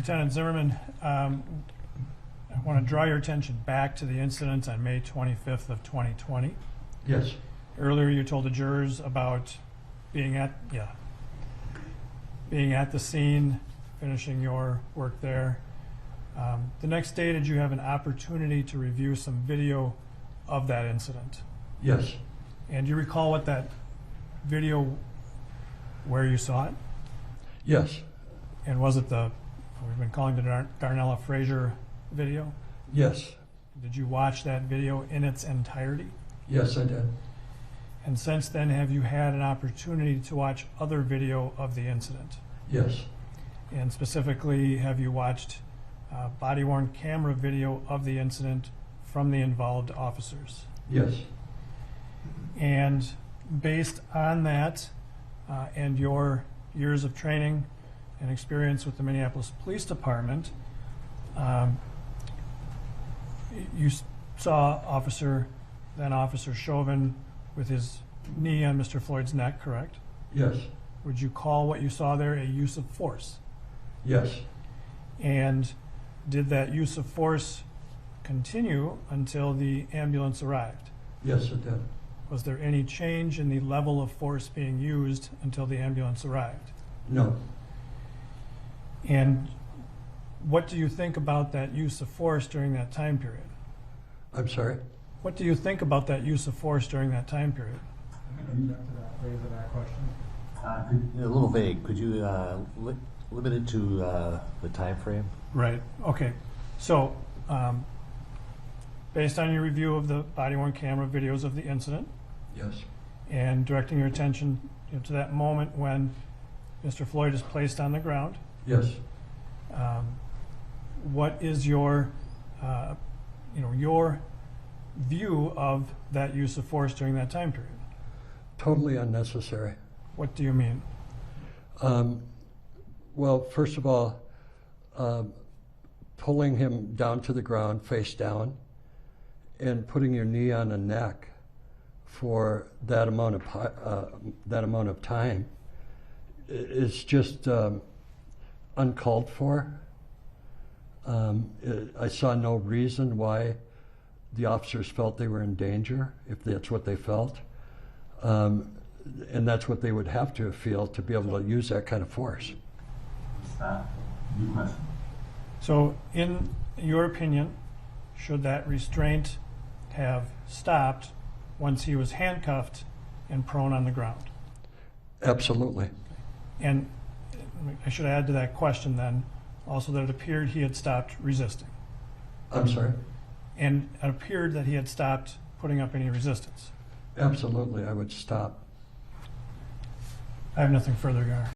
Lieutenant Zimmerman, I want to draw your attention back to the incident on May 25th of 2020. Yes. Earlier you told the jurors about being at the scene, finishing your work there. The next day, did you have an opportunity to review some video of that incident? Yes. And do you recall what that video, where you saw it? Yes. And was it we've been calling the Darnella Frazier video? Yes. Did you watch that video in its entirety? Yes, I did. And since then, have you had an opportunity to watch other video of the incident? Yes. And specifically, have you watched body-worn camera video of the incident from the involved officers? Yes. And based on that and your years of training and experience with the Minneapolis Police Department, you saw then Officer Chauvin with his knee on Mr. Floyd's neck, correct? Yes. Would you call what you saw there a use of force? Yes. And did that use of force continue until the ambulance arrived? Yes, it did. Was there any change in the level of force being used until the ambulance arrived? No. And what do you think about that use of force during that time period? I'm sorry? What do you think about that use of force during that time period? Object to that phase of that question. A little vague. Could you limit it to the time frame? Right. Okay. So, based on your review of the body-worn camera videos of the incident Yes. and directing your attention to that moment when Mr. Floyd is placed on the ground, Yes. what is your view of that use of force during that time period? Totally unnecessary. What do you mean? Well, first of all, pulling him down to the ground, face down, and putting your knee on the neck for that amount of time is just uncalled for. I saw no reason why the officers felt they were in danger, if that's what they felt. And that's what they would have to feel to be able to use that kind of force. Stop. New question. So, in your opinion, should that restraint have stopped once he was handcuffed and prone on the ground? Absolutely. And I should add to that question then also that it appeared he had stopped resisting. I'm sorry? And it appeared that he had stopped putting up any resistance. Absolutely, I would stop. I have nothing further, Your Honor.